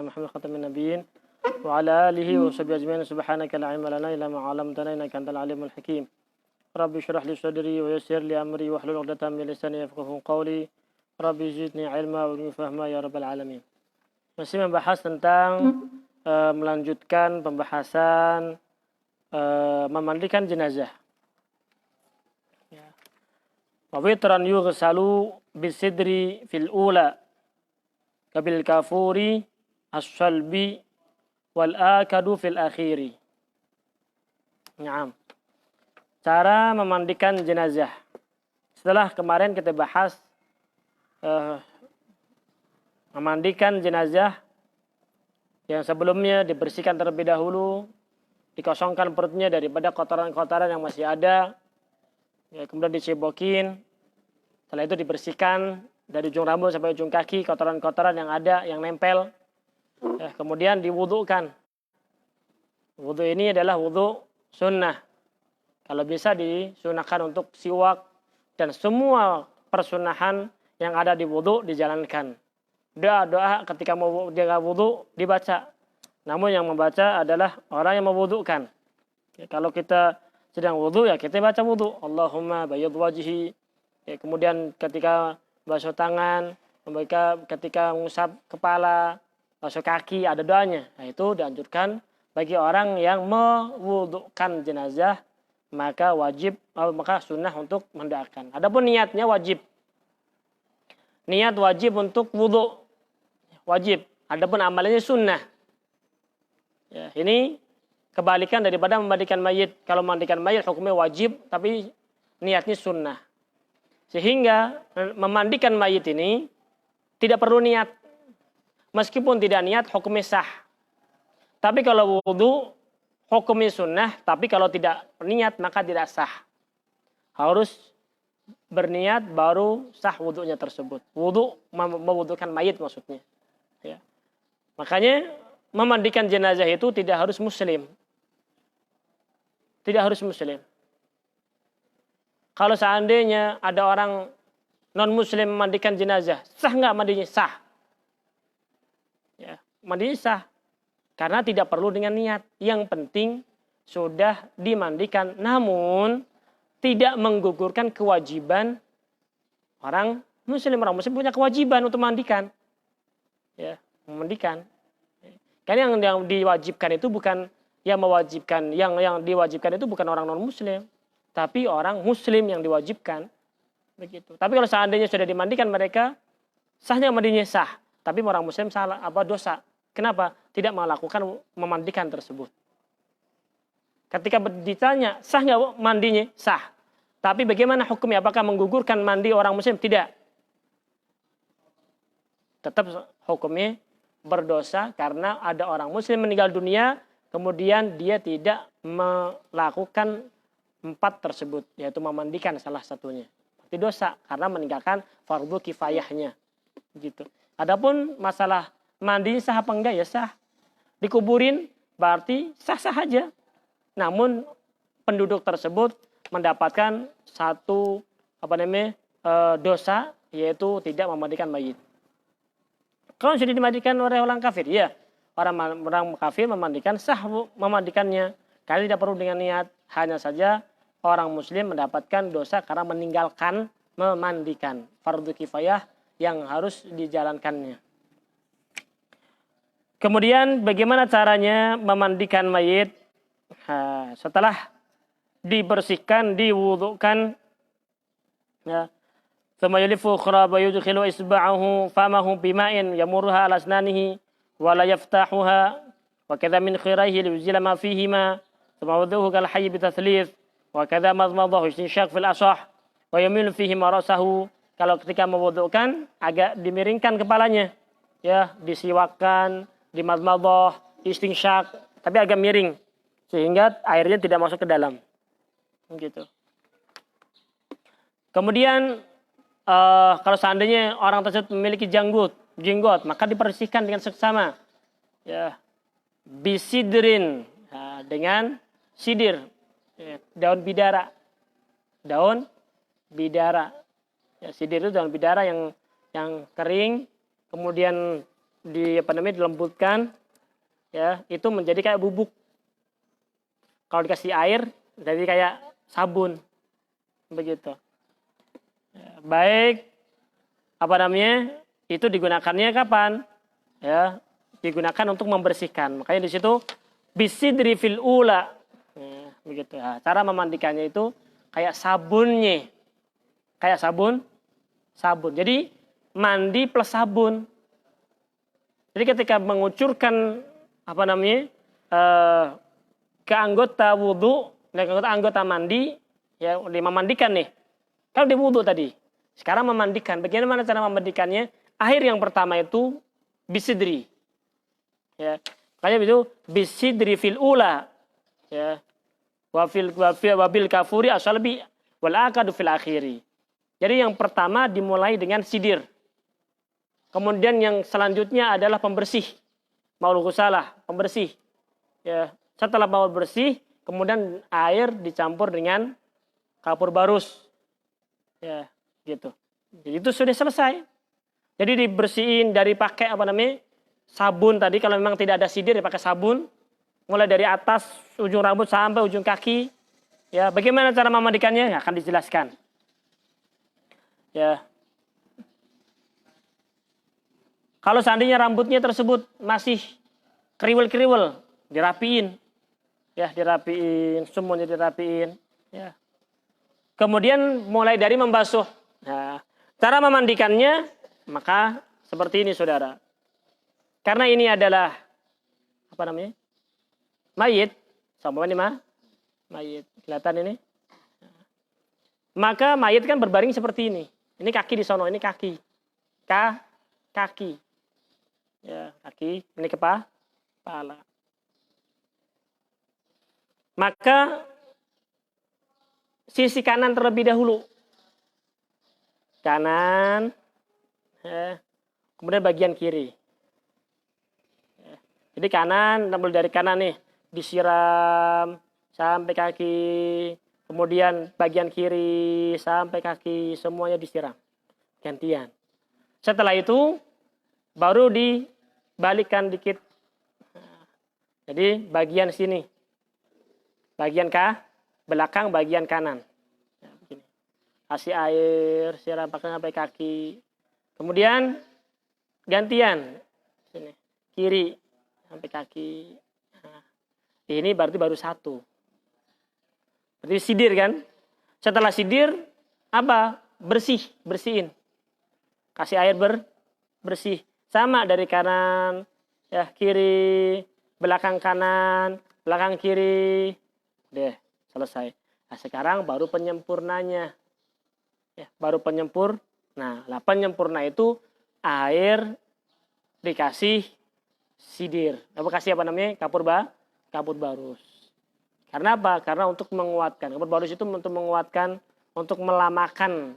Muhammad khatamin nabiyyin wa ala alihi wa sahbihi ajma'in. Subhanaka la ilma lana illa ma 'allamtana innaka antal alimul hakim. Rabbi shrah li sadri wa yassir li amri wa hlul 'uqdatam min lisani yafqahu qawli. Rabbi zidni ilma wa fahma ya rabbal alamin. Masih membahas tentang melanjutkan pembahasan memandikan jenazah. Wa witran yughsalu bisidri fil ula kabil kafuri as-salbi wal akadu fil akhiri. Naam. Cara memandikan jenazah. Setelah kemarin kita bahas memandikan jenazah yang sebelumnya dibersihkan terlebih dahulu, dikosongkan perutnya daripada kotoran-kotoran yang masih ada, ya, kemudian dicebokin, setelah itu dibersihkan dari ujung rambut sampai ujung kaki kotoran-kotoran yang ada, yang nempel, ya, kemudian diwudukan. Wudu ini adalah wudu sunnah. Kalau bisa disunahkan untuk siwak dan semua persunahan yang ada di wudu dijalankan. Doa-doa ketika mau jaga wudu dibaca. Namun yang membaca adalah orang yang mewudukan. Ya, kalau kita sedang wudu ya kita baca wudu. Allahumma bayyid wajhi. Ya, kemudian ketika basuh tangan, ketika mengusap kepala, basuh kaki ada doanya. Nah, itu dianjurkan bagi orang yang mewudukan jenazah, maka sunnah untuk mendoakan. Adapun niatnya wajib. Niat wajib untuk wudu. Wajib. Adapun amalannya sunnah. Ya, ini kebalikan daripada memandikan mayit. Kalau memandikan mayit hukumnya wajib, tapi niatnya sunnah. Sehingga memandikan mayit ini tidak perlu niat. Meskipun tidak niat hukumnya sah. Tapi kalau wudu hukumnya sunnah, tapi kalau tidak niat maka tidak sah. Harus berniat baru sah wudunya tersebut. Wudu mewudukan mayit maksudnya. Ya. Makanya memandikan jenazah itu tidak harus muslim. Tidak harus muslim. Kalau seandainya ada orang non-muslim memandikan jenazah, sah nggak mandinya? Sah. Ya, mandinya sah. Karena tidak perlu dengan niat. Yang penting sudah dimandikan. Namun tidak menggugurkan kewajiban orang muslim. Orang muslim punya kewajiban untuk memandikan. Ya, memandikan. Karena yang diwajibkan itu bukan yang mewajibkan. Yang diwajibkan itu bukan orang non-muslim. Tapi orang muslim yang diwajibkan. Begitu. Tapi kalau seandainya sudah dimandikan mereka, sahnya mandinya sah. Tapi orang muslim salah dosa. Kenapa? Tidak melakukan memandikan tersebut. Ketika ditanya, sah nggak mandinya? Sah. Tapi bagaimana hukumnya? Apakah menggugurkan mandi orang muslim? Tidak. Tetap hukumnya berdosa karena ada orang muslim meninggal dunia, kemudian dia tidak melakukan 4 tersebut, yaitu memandikan salah satunya. Berarti dosa karena meninggalkan fardu kifayahnya. Gitu. Adapun masalah mandi sah apa enggak ya sah. Dikuburin berarti sah-sah aja. Namun penduduk tersebut mendapatkan satu dosa, yaitu tidak memandikan mayit. Kalau sudah dimandikan oleh orang kafir, ya orang kafir memandikan sah memandikannya. Karena tidak perlu dengan niat, hanya saja orang muslim mendapatkan dosa karena meninggalkan memandikan fardu kifayah yang harus dijalankannya. Kemudian bagaimana caranya memandikan mayit? Setelah dibersihkan, diwudukan, ya, thumma yulifu khuraba yudkhilu isba'ahu famahu bima'in yamurruha ala asnanihi wa la yaftahuha wa kadha min khiraihi liyuzila ma fihima thumma wuduhu kal hayy bitathlith wa kadha madmadahu istinshaq fil asah wa yamilu fihi marasahu. Kalau ketika mewudukan agak dimiringkan kepalanya, ya, disiwakkan, dimadmadah, istinshaq, tapi agak miring sehingga airnya tidak masuk ke dalam. Gitu. Kemudian kalau seandainya orang tersebut memiliki jenggot, maka dibersihkan dengan seksama. Ya, bisidrin, dengan sidir, ya, daun bidara. Ya, sidir itu daun bidara yang kering, kemudian dilembutkan, ya, itu menjadi kayak bubuk. Kalau dikasih air, jadi kayak sabun, begitu. Ya, baik, itu digunakannya kapan? Ya, digunakan untuk membersihkan. Makanya di situ bisidri fil ula. Ya, begitu. Ya, cara memandikannya itu kayak sabunnya. Kayak sabun. Jadi mandi plus sabun. Jadi ketika mengucurkan ke anggota wudhu, anggota mandi, ya memandikan nih. Kalau di wudhu tadi, sekarang memandikan. Bagaimana cara memandikannya? Air yang pertama itu bisidri. Ya, makanya itu bisidri fil ula. Ya. Wabil kafuri asalbi wal akadu fil akhiri. Jadi yang pertama dimulai dengan sidir. Kemudian yang selanjutnya adalah pembersih. Maul ghusalah, pembersih. Ya, setelah maul bersih, kemudian air dicampur dengan kapur barus. Ya, gitu. Jadi itu sudah selesai. Jadi dibersihin dari pakai sabun tadi, kalau memang tidak ada sidir dipakai sabun. Mulai dari atas ujung rambut sampai ujung kaki. Ya, bagaimana cara memandikannya? Ya, akan dijelaskan. Ya. Kalau seandainya rambutnya tersebut masih kriwel-kriwel, dirapiin. Ya, dirapiin, semuanya dirapiin. Ya. Kemudian mulai dari membasuh. Nah, cara memandikannya, maka seperti ini, saudara. Karena ini adalah mayit, sama ini mayit. Kelihatan ini? Maka mayit kan berbaring seperti ini. Ini kaki di sono, ini kaki. Kaki. Ya, kaki, ini kepala. Maka sisi kanan terlebih dahulu. Kanan. Ya. Kemudian bagian kiri. Ya. Jadi kanan, mulai dari kanan nih. Disiram sampai kaki. Kemudian bagian kiri sampai kaki. Semuanya disiram. Gantian. Setelah itu baru dibalikkan dikit. Jadi bagian sini. Bagian belakang, bagian kanan. Ya, begini. Kasih air, siram sampai kaki. Kemudian gantian. Sini. Kiri sampai kaki. Nah, ini berarti baru satu. Berarti sidir kan? Setelah sidir, bersihin. Kasih air bersih. Sama dari kanan, ya kiri, belakang kanan, belakang kiri. Deh, selesai. Nah, sekarang baru penyempurnanya. Ya, baru penyempur. Nah, penyempurna itu air dikasih sidir. Kasih kapur barus. Karena apa? Karena untuk menguatkan. Kapur barus itu untuk menguatkan, untuk melamakan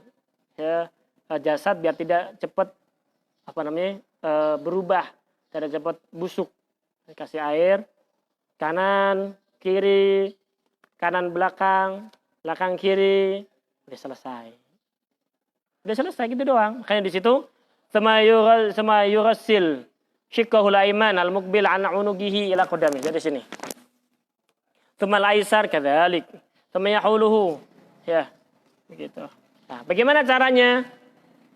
ya, jasad biar tidak cepat berubah, tidak cepat busuk. Kasih air kanan, kiri, kanan belakang, belakang kiri, udah selesai. Udah selesai gitu doang. Makanya di situ sama yughasil shiqqahul aiman al-muqbil an unugihi ila qadami. Jadi sini. Tsumal aisar kadzalik. Tsumma yahuluhu. Ya, begitu. Nah, bagaimana caranya?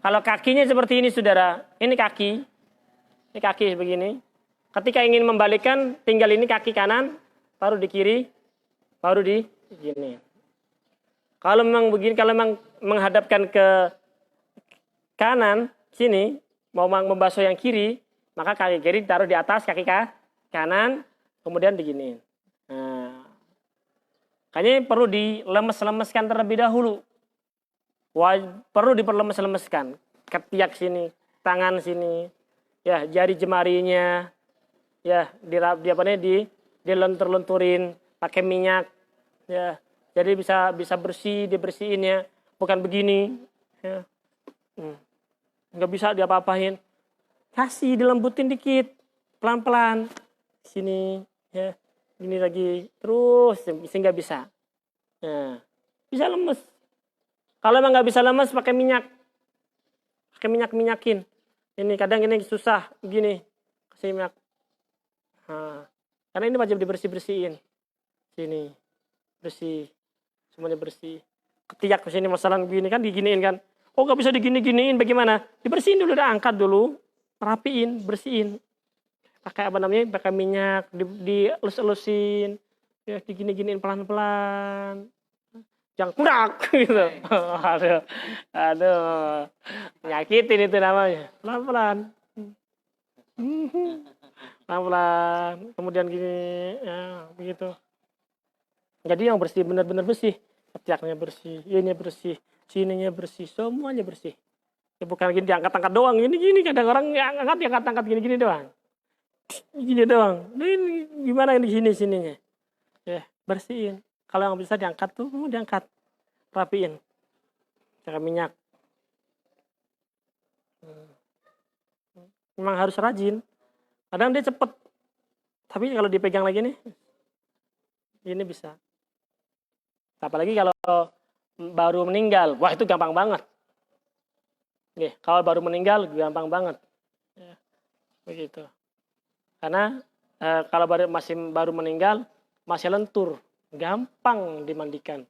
Kalau kakinya seperti ini, Saudara. Ini kaki. Ini kaki begini. Ketika ingin membalikkan, tinggal ini kaki kanan, baru di kiri, baru di sini. Kalau memang begini, kalau memang menghadapkan ke kanan, sini, mau membasuh yang kiri, maka kaki kiri taruh di atas kaki kanan, kemudian begini. Nah, kayaknya perlu dilemes-lemeskan terlebih dahulu. Perlu diperlemes-lemeskan. Ketiak sini, tangan sini, ya jari jemarinya, ya dilentur-lenturin pakai minyak, ya jadi bisa bersih, dibersihin ya, bukan begini, ya. Nggak bisa diapa-apain, kasih dilembutin dikit, pelan-pelan, sini, ya, ini lagi terus, sehingga bisa, nah, bisa lemes. Kalau emang nggak bisa lemes, pakai minyakin. Ini kadang ini susah, gini, kasih minyak. Nah, karena ini wajib dibersih-bersihin. Sini, bersih. Semuanya bersih. Ketiak ke sini masalah begini kan diginiin kan. Oh nggak bisa digini-giniin bagaimana? Dibersihin dulu, udah angkat dulu. Rapiin, bersihin. Pakai apa namanya? Pakai minyak, dielus-elusin. Ya, digini-giniin pelan-pelan. Jangan kudak gitu. Aduh. Nyakitin itu namanya. Pelan-pelan. Pelan-pelan. Kemudian gini, ya begitu. Jadi yang bersih, benar-benar bersih. Ketiaknya bersih, ini bersih, sininya bersih, semuanya bersih. Ya bukan gini diangkat-angkat doang, gini-gini kadang orang angkat diangkat-angkat gini-gini doang. Gini doang. Ini gimana ini sininya? Ya, bersihin. Kalau yang bisa diangkat tuh, diangkat. Rapiin. Pakai minyak. Memang harus rajin. Kadang dia cepet. Tapi kalau dipegang lagi nih, ini bisa. Apalagi kalau baru meninggal, wah itu gampang banget. Nih, kalau baru meninggal gampang banget. Ya, begitu. Karena kalau masih baru meninggal, masih lentur, gampang dimandikan.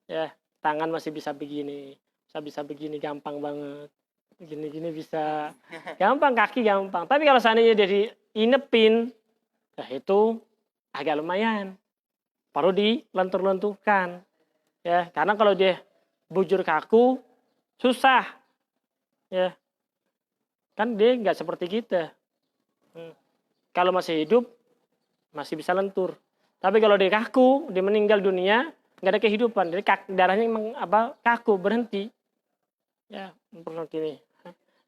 Ya, tangan masih bisa begini, bisa begini, gampang banget. Gini-gini bisa, gampang, kaki gampang. Tapi kalau seandainya jadi inepin, nah itu agak lumayan. Perlu dilentur-lenturkan. Ya, karena kalau dia bujur kaku, susah. Ya. Kan dia nggak seperti kita. Kalau masih hidup, masih bisa lentur. Tapi kalau dia kaku, dia meninggal dunia, nggak ada kehidupan. Jadi darahnya memang kaku, berhenti. Ya, seperti ini.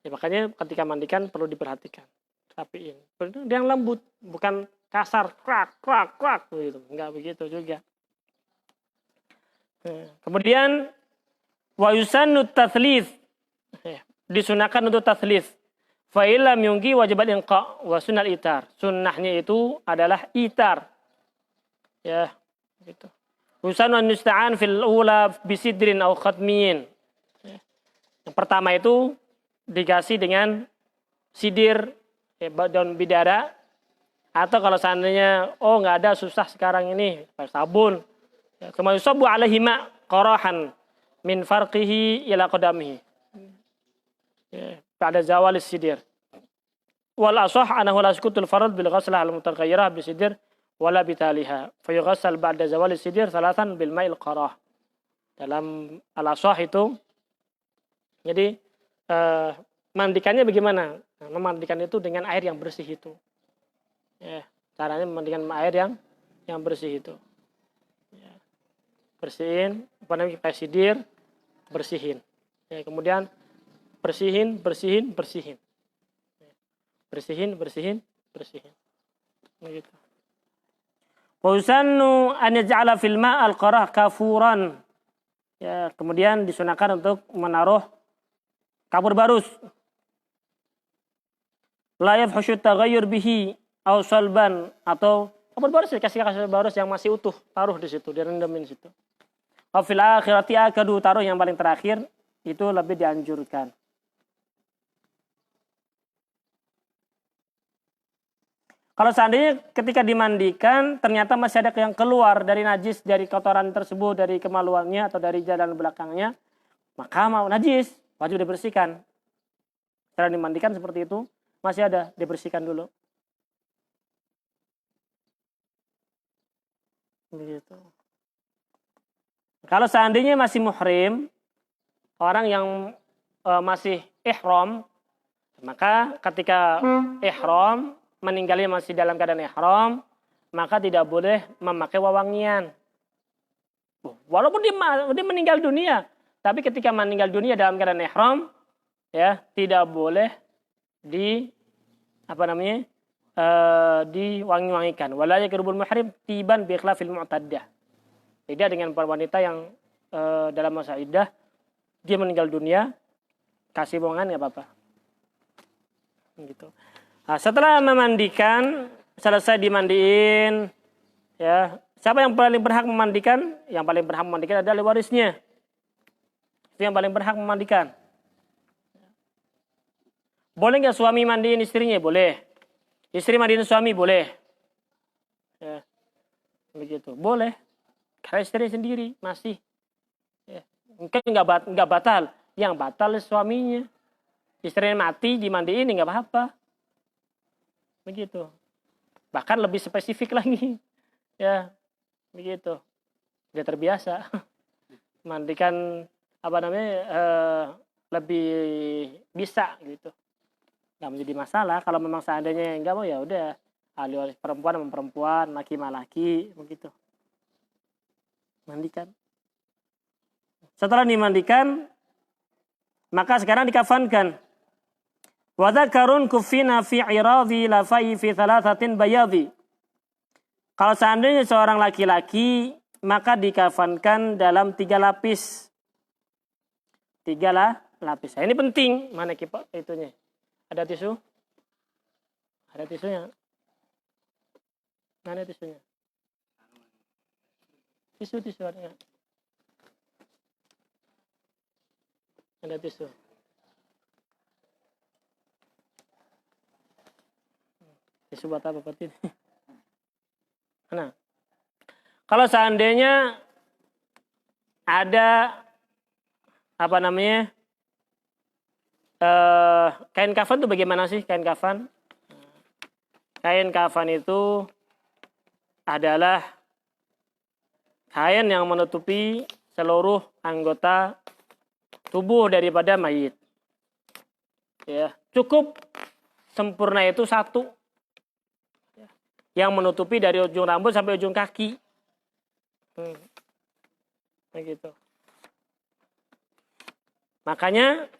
Ya, makanya ketika mandikan perlu diperhatikan. Rapiin. Dia yang lembut, bukan kasar, krak gitu. Enggak begitu juga. Kemudian wa yusannu tatslits. Disunahkan untuk tatslits. Fa illam yungki wajibat inqa wa sunnal itar. Sunnahnya itu adalah itar. Ya, gitu. Yusannu an nusta'an fil ula bisidrin aw khatmin. Yang pertama itu dikasih dengan sidir, daun bidara. Atau kalau seandainya, nggak ada, susah sekarang ini, pakai sabun. Kama yusabu alaihi ma qarahan min farqihi ila qadamihi. Pada zawal sidir. Wal asah anahu la yasqutul farad bil ghaslah al mutaghayyirah bi sidir wala bitaliha. Fa yughassal ba'da zawal sidir salatan bil ma'il qarah. Dalam al asah itu jadi mandikannya bagaimana? Memandikan itu dengan air yang bersih itu. Ya, caranya memandikan air yang bersih itu. Ya. Bersihin, pakai sidir, bersihin. Ya, kemudian bersihin. Ya. Bersihin. Begitu. Wa yusannu an yaj'ala fil ma'al qarah kafuran. Ya, kemudian disunahkan untuk menaruh kapur barus. La yafhushu taghayyur bihi aw salban, atau kapur barus, kasih kapur barus yang masih utuh, taruh di situ, direndamin di situ. Wa fil akhirati akadu, taruh yang paling terakhir, itu lebih dianjurkan. Kalau seandainya ketika dimandikan ternyata masih ada yang keluar dari najis, dari kotoran tersebut, dari kemaluannya atau dari jalan belakangnya, maka mau najis, wajib dibersihkan. Cara dimandikan seperti itu, masih ada, dibersihkan dulu. Begitu. Kalau seandainya masih muhrim, orang yang masih ihram, maka ketika ihram, meninggalnya masih dalam keadaan ihram, maka tidak boleh memakai wewangian. Walaupun dia meninggal dunia, tapi ketika meninggal dunia dalam keadaan ihram, ya tidak boleh diwangi-wangikan. Wala yakrubul muhrim tiban bi khilafil mu'taddah. Beda dengan wanita yang dalam masa iddah, dia meninggal dunia, kasih wangan nggak apa-apa. Gitu. Nah, setelah memandikan, selesai dimandiin, ya siapa yang paling berhak memandikan? Yang paling berhak memandikan adalah warisnya. Itu yang paling berhak memandikan. Boleh nggak suami mandiin istrinya? Boleh. Istri mandiin suami boleh. Ya, begitu. Boleh. Karena istri sendiri masih. Ya. Mungkin nggak batal. Yang batal suaminya. Istrinya mati dimandiin nggak apa-apa. Begitu. Bahkan lebih spesifik lagi. Ya, begitu. Dia terbiasa. Mandikan lebih bisa gitu. Nggak menjadi masalah. Kalau memang seandainya nggak mau ya udah. Ahli waris perempuan sama perempuan, laki sama laki, begitu. Mandikan. Setelah dimandikan, maka sekarang dikafankan. Wa dzakarun kufina fi iradi lafai fi thalathatin bayadi. Kalau seandainya seorang laki-laki, maka dikafankan dalam 3 lapis. 3 lapis. Nah, ini penting. Mana kipak itunya? Ada tisu? Ada tisunya? Mana tisunya? Tisu ada. Ada tisu. Tisu buat apa seperti ini? Nah, kalau seandainya ada kain kafan itu bagaimana sih kain kafan? Kain kafan itu adalah kain yang menutupi seluruh anggota tubuh daripada mayit. Ya, cukup sempurna itu satu. Yang menutupi dari ujung rambut sampai ujung kaki. Begitu. Makanya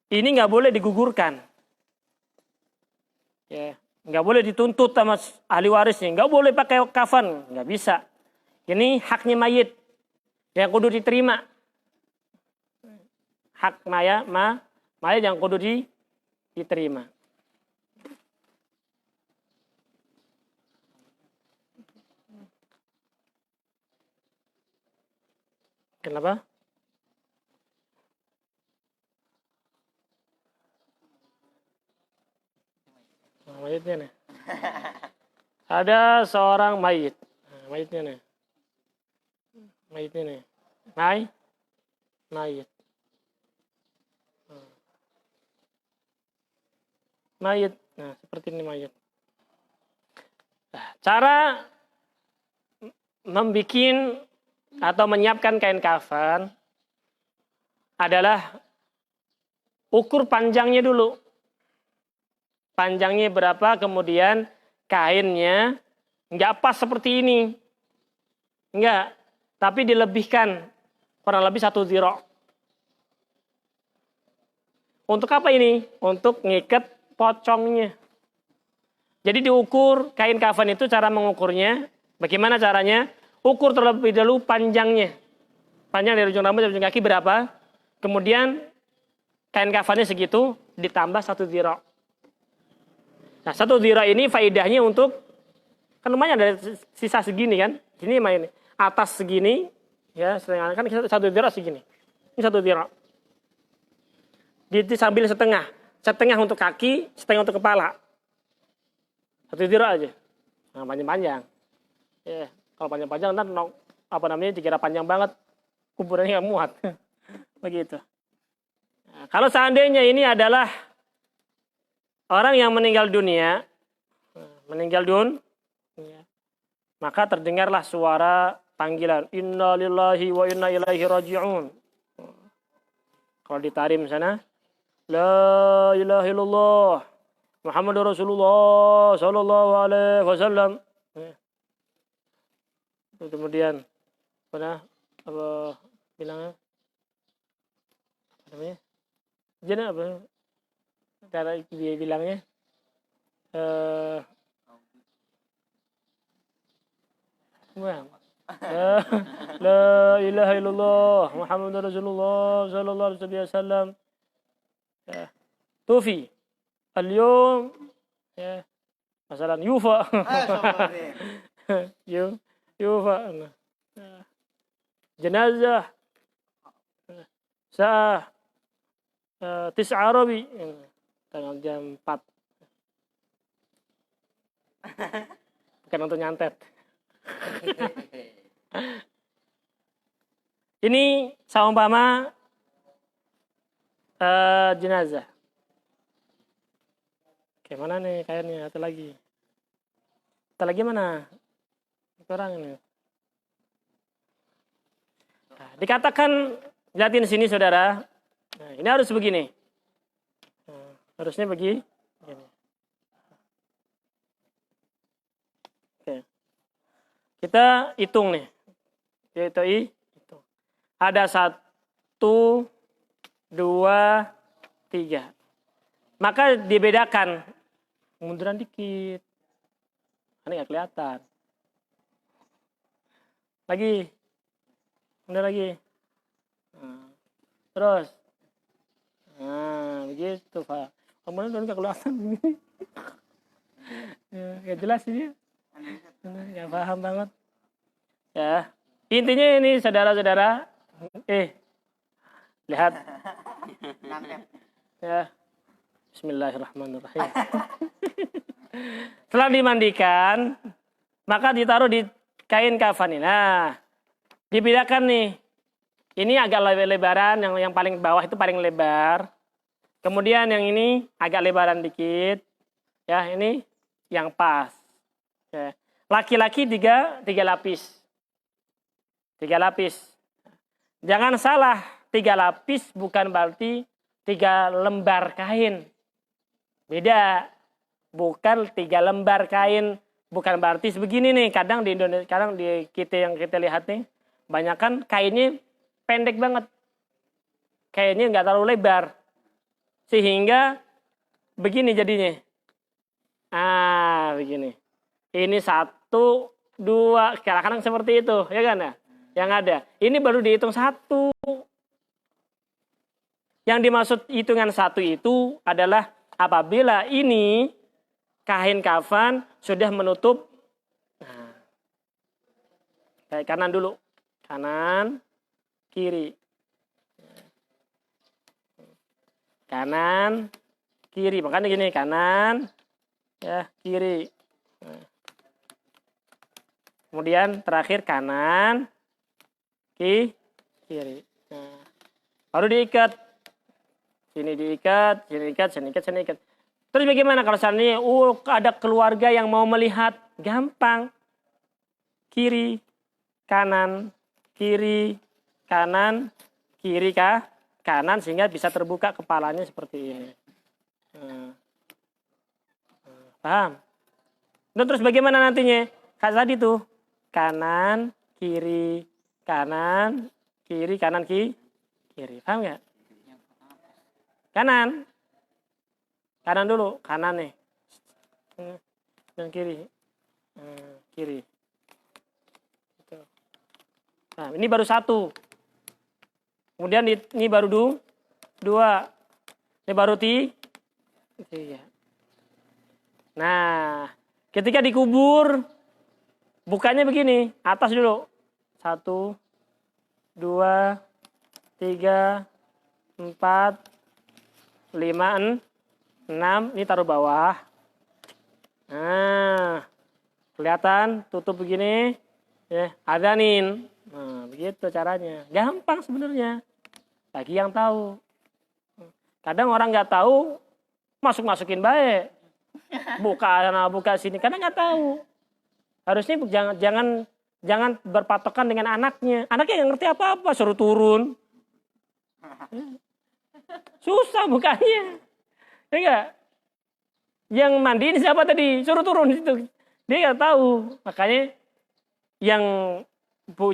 ini nggak boleh digugurkan. Ya, nggak boleh dituntut sama ahli warisnya. Nggak boleh pakai kafan, nggak bisa. Ini haknya mayit yang kudu diterima. Hak mayit yang kudu diterima. Kenapa? Mayitnya nih. Ada seorang mayit. Mayitnya nih. Mayitnya nih. Mayit. Mayit. Nah, seperti ini mayit. Cara membikin atau menyiapkan kain kafan adalah ukur panjangnya dulu. Panjangnya berapa, kemudian kainnya nggak pas seperti ini. Enggak, tapi dilebihkan kurang lebih 1 ziro. Untuk apa ini? Untuk ngikat pocongnya. Jadi diukur kain kafan itu, cara mengukurnya. Bagaimana caranya? Ukur terlebih dahulu panjangnya. Panjang dari ujung rambut sampai ujung kaki berapa. Kemudian kain kafannya segitu, ditambah 1 ziro. Nah, 1 ziro ini faedahnya untuk, kan lumayan ada sisa segini kan. Ini main atas segini, ya kan 1 ziro segini. Ini 1 ziro. Sambil setengah. Setengah untuk kaki, setengah untuk kepala. 1 ziro aja. Nah, panjang-panjang. Ya. Kalau panjang-panjang kan dikira panjang banget, kuburannya nggak muat. Begitu. Nah, kalau seandainya ini adalah orang yang meninggal dunia, maka terdengarlah suara panggilan, Inna lillahi wa inna ilaihi raji'un. Kalau ditarim sana, La ilaha illallah Muhammadur Rasulullah sallallahu alaihi wasallam. Kemudian apa bilangnya? Apa namanya? Jadi apa? Cara dia bilangnya La ilaha illallah Muhammadur Rasulullah sallallahu alaihi wasallam. Tufi al-yawm ya masalan yufa. Yufa. Jenazah sa'ah 9 Arabi. tanggal jam 4. Bukan untuk nyantet. Ini saumpama jenazah. Oke, mana nih kainnya? Atau lagi? Atau lagi mana? Kurang ini. Nah, dikatakan, lihatin sini saudara. Nah, ini harus begini. Nah, harusnya begini. Oke. Kita hitung nih. Yaitu hitung. Ada 1, 2, 3. Maka dibedakan. Munduran dikit. Ini nggak kelihatan. Lagi. Mundur lagi. Nah, terus. Nah, begitu Pak. Kemudian nggak kelihatan. Ya, jelas ini. Nggak paham banget. Ya. Intinya ini saudara-saudara. Lihat. Ya. Bismillahirrahmanirrahim. Setelah dimandikan, maka ditaruh di kain kafan ini. Nah, dibedakan nih. Ini agak lebaran, yang paling bawah itu paling lebar. Kemudian yang ini agak lebaran dikit. Ya, ini yang pas. Ya. Laki-laki 3 lapis. 3 lapis. Jangan salah, 3 lapis bukan berarti 3 lembar kain. Beda. Bukan 3 lembar kain. Bukan berarti sebegini nih. Kadang di Indonesia, kadang di yang kita lihat nih, banyak kan kainnya pendek banget. Kainnya nggak terlalu lebar. Sehingga begini jadinya. Begini. Ini 1, 2, kadang-kadang seperti itu, ya kan ya? Yang ada. Ini baru dihitung 1. Yang dimaksud hitungan 1 itu adalah apabila ini kain kafan sudah menutup. Nah, kayak kanan dulu. Kanan, kiri. Kanan, kiri. Makanya gini, kanan, ya, kiri. Nah. Kemudian terakhir kanan, kiri. Nah, baru diikat. Sini diikat, sini ikat, sini ikat, sini ikat. Terus bagaimana kalau seandainya ada keluarga yang mau melihat? Gampang. Kiri, kanan, kiri, kanan, kiri kah? Kanan sehingga bisa terbuka kepalanya seperti ini. Paham? Dan terus bagaimana nantinya? Kayak tadi tuh. Kanan, kiri, kanan, kiri, kanan, kiri. Paham nggak? Kanan. Kanan dulu. Kanan nih. Dan kiri. Kiri. Nah, ini baru 1. Kemudian ini baru 2. Ini baru 3. Nah, ketika dikubur, bukanya begini. Atas dulu. 1, 2, 3, 4, 5, 6. Ini taruh bawah. Nah, kelihatan tutup begini. Ya, adzanin. Nah, begitu caranya. Gampang sebenarnya. Bagi yang tahu. Kadang orang nggak tahu, masukin baik. Buka sini. Kadang nggak tahu. Harusnya jangan berpatokan dengan anaknya. Anaknya nggak ngerti apa-apa, suruh turun. Susah bukanya. Ya enggak? Yang mandiin siapa tadi? Suruh turun itu. Dia nggak tahu. Makanya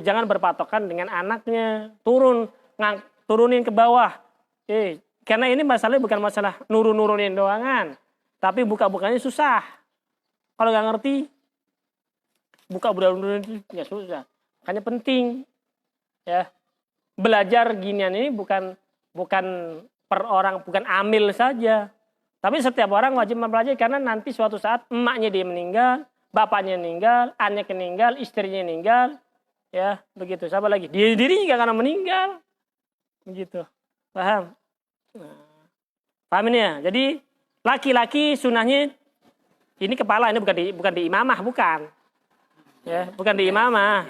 jangan berpatokan dengan anaknya. Turunin ke bawah. Karena ini masalahnya bukan masalah nurunin doangan. Tapi buka-bukanya susah. Kalau nggak ngerti, buka itu ya susah. Makanya penting. Ya. Belajar ginian ini bukan per orang, bukan amil saja. Tapi setiap orang wajib mempelajari karena nanti suatu saat emaknya dia meninggal, bapaknya meninggal, anaknya meninggal, istrinya meninggal. Ya, begitu. Siapa lagi? Diri juga karena meninggal. Begitu. Paham? Nah, paham ini ya? Jadi Laki-laki sunahnya ini kepala, ini bukan di imamah, bukan. Ya, bukan di imamah.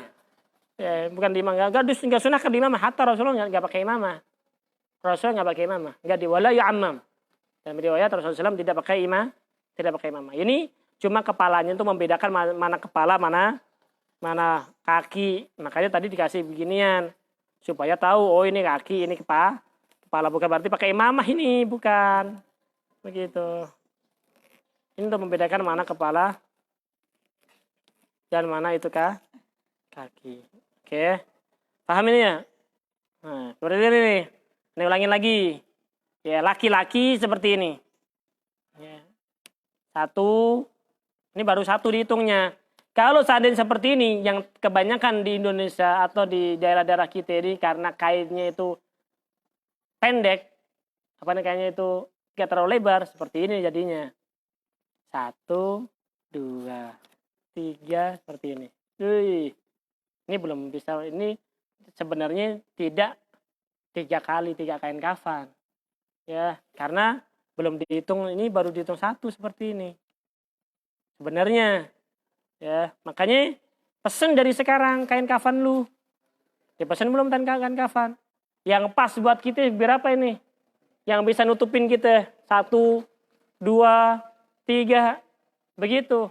Ya, bukan di imamah. Enggak sunah kan di imamah. Hatta Rasulullah enggak pakai imamah. Rasul enggak pakai imamah. Enggak di wala yu'ammam. Dalam riwayat Rasulullah SAW tidak pakai imamah. Ini cuma kepalanya untuk membedakan mana kepala, mana kaki. Makanya tadi dikasih beginian supaya tahu, oh ini kaki, ini kepala, bukan berarti pakai imamah ini, bukan. Begitu. Ini untuk membedakan mana kepala dan mana itu kaki. Oke. Paham ini ya? Nah, seperti ini nih. Ini ulangin lagi. Ya, laki-laki seperti ini. Ya. 1. Ini baru 1 dihitungnya. Kalau seandainya seperti ini, yang kebanyakan di Indonesia atau di daerah-daerah kita ini karena kainnya itu pendek, kainnya itu tidak terlalu lebar, seperti ini jadinya. 1, 2, 3, seperti ini. Ini belum bisa, ini sebenarnya tidak 3 kain kafan. Ya, karena belum dihitung, ini baru dihitung 1 seperti ini. Sebenarnya, ya, makanya pesen dari sekarang kain kafan lu. Dipesan belum kain kafan? Yang pas buat kita berapa ini? Yang bisa nutupin kita 1, 2, 3, begitu.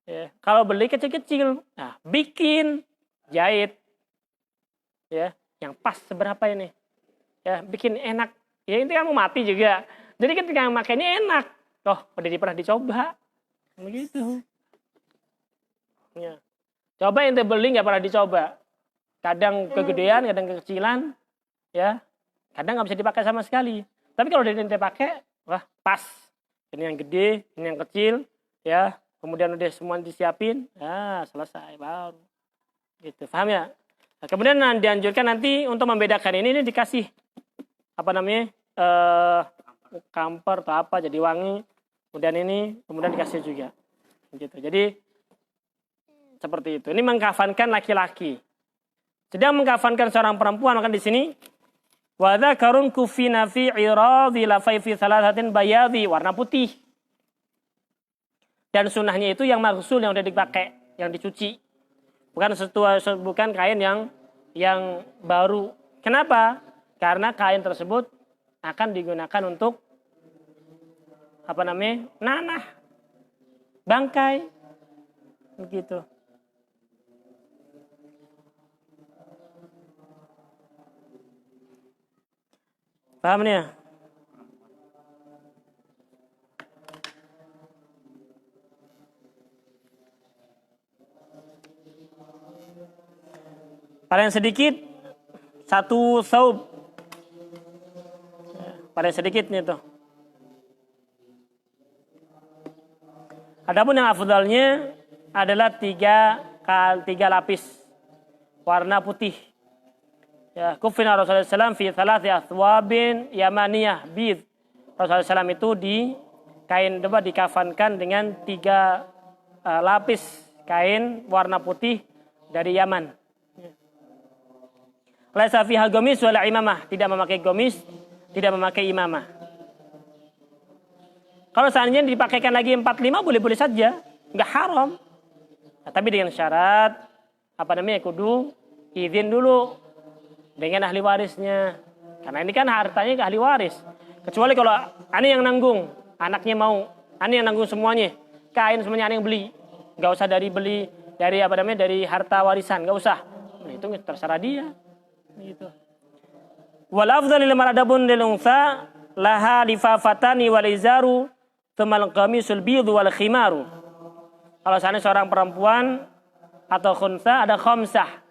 Ya, kalau beli kecil-kecil, nah bikin, jahit, ya, yang pas seberapa ini? Ya, bikin enak. Ya itu kan mau mati juga. Jadi ketika makainya enak, udah pernah dicoba, begitu. Ya. Coba ente beli nggak pernah dicoba. Kadang kegedean, kadang kekecilan, ya. Kadang nggak bisa dipakai sama sekali. Tapi kalau udah ente pakai, wah pas. Ini yang gede, ini yang kecil, ya. Kemudian udah semua disiapin, selesai baru. Gitu, paham ya? Nah, kemudian dianjurkan nanti untuk membedakan ini dikasih kamper atau apa jadi wangi. Kemudian dikasih juga. Gitu. Jadi seperti itu. Ini mengkafankan laki-laki. Sedang mengkafankan seorang perempuan, maka di sini wa dzakarun kufina fi iradi lafaifi salasatin bayadi, warna putih. Dan sunahnya itu yang marsul, yang udah dipakai, yang dicuci. Bukan kain yang baru. Kenapa? Karena kain tersebut akan digunakan untuk nanah, bangkai, begitu. Paham nih ya? Paling sedikit 1 saub. Paling sedikit nih tuh. Adapun yang afdalnya adalah 3 lapis warna putih. Ya, kufina Rasulullah SAW fi 3 athwabin yamaniyah bid. Rasulullah SAW itu dikafankan dengan 3 lapis kain warna putih dari Yaman. Laisa fiha gomis wala imamah, tidak memakai gomis, tidak memakai imamah. Kalau seandainya dipakaikan lagi 45 boleh-boleh saja, enggak haram. Nah, tapi dengan syarat kudu izin dulu dengan ahli warisnya. Karena ini kan hartanya ke ahli waris. Kecuali kalau ani yang nanggung, anaknya mau, ani yang nanggung semuanya. Kain semuanya ani yang beli. Enggak usah dari harta warisan, enggak usah. Nah, itu terserah dia. Gitu. Wal afdal lil maradabun lil unsa laha lifafatani wal izaru tsumal qamisul bid wal khimaru. Kalau seandainya seorang perempuan atau khunsa ada khamsah.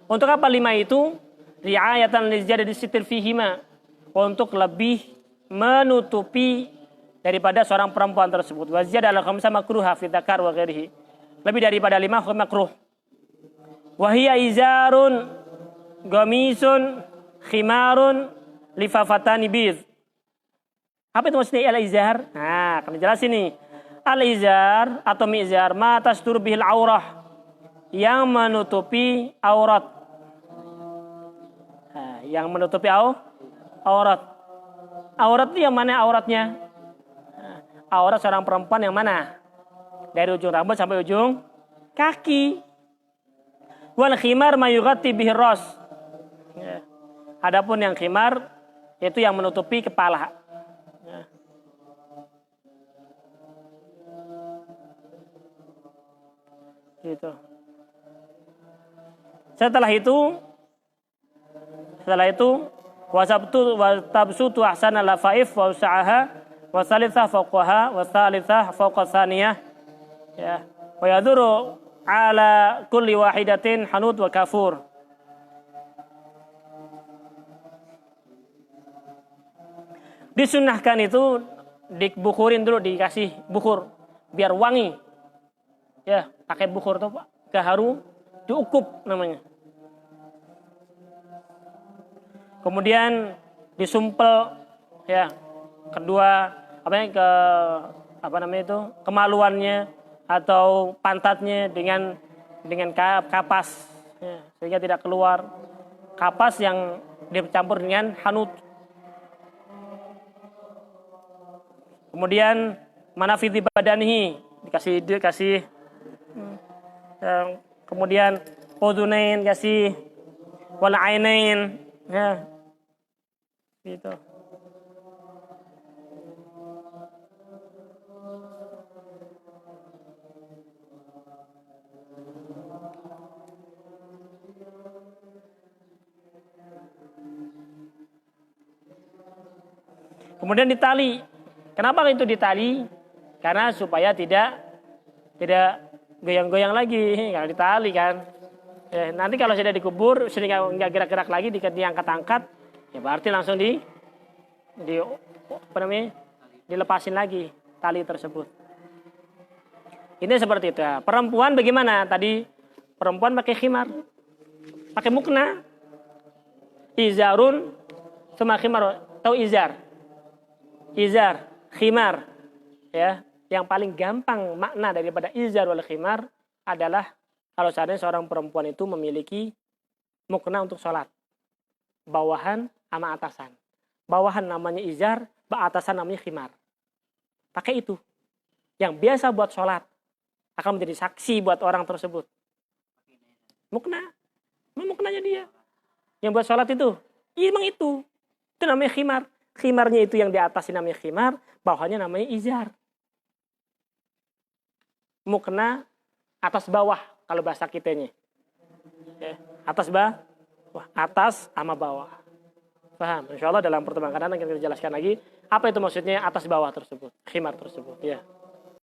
Untuk apa 5 itu? Ri'ayatan lizjadati sitir fihima. Untuk lebih menutupi daripada seorang perempuan tersebut. Wa ziyada al khamsah makruha fi dzakar wa ghairihi. Lebih daripada 5 makruh. Wa hiya izarun gamisun khimarun lifafatani bid. Apa itu maksudnya al-izar? Nah, akan dijelasin nih. Al-izar atau mizar ma tastur bihil aurah, yang menutupi aurat. Nah, yang menutupi aurat. Aurat itu yang mana auratnya? Aurat seorang perempuan yang mana? Dari ujung rambut sampai ujung kaki. Wal khimar ma yughatti bihi ras. Ya. Adapun yang khimar itu yang menutupi kepala. Ya. Gitu. Setelah itu wasabtu wa tabsutu ahsana lafaif wa usa'aha wa salitsah fawqaha wa salitsah fawqa tsaniyah. Ya. Wa yadhuru ala kulli wahidatin hanud wa kafur. Disunnahkan itu dibukurin dulu, dikasih bukur biar wangi. Ya, pakai bukur tuh Pak, keharum, diukup namanya. Kemudian disumpel ya, kedua kemaluannya atau pantatnya dengan kapas ya, sehingga tidak keluar kapas yang dicampur dengan hanut. Kemudian manafidhi badanihi dikasih kemudian udhunain kasih wal ainain ya gitu. Kemudian ditali. Kenapa itu ditali? Karena supaya tidak goyang-goyang lagi. Kalau ditali kan. Ya, nanti kalau sudah dikubur, sudah nggak gerak-gerak lagi, diangkat-angkat, ya berarti langsung dilepasin lagi tali tersebut. Ini seperti itu. Perempuan bagaimana? Tadi perempuan pakai khimar, pakai mukna, izarun, sama khimar. Tahu izar, khimar, ya. Yang paling gampang makna daripada izar wal khimar adalah kalau seandainya seorang perempuan itu memiliki mukna untuk sholat. Bawahan sama atasan. Bawahan namanya izar, atasan namanya khimar. Pakai itu. Yang biasa buat sholat. Akan menjadi saksi buat orang tersebut. Mukna. Muknanya dia. Yang buat sholat itu. Emang itu. Itu namanya khimar. Khimarnya itu yang di atas namanya khimar. Bawahannya namanya izar. Mukna atas bawah. Kalau bahasa kitanya. Ya, atas sama bawah. Paham? Insya Allah dalam pertemuan akan kita jelaskan lagi. Apa itu maksudnya atas bawah tersebut. Khimar tersebut. Ya.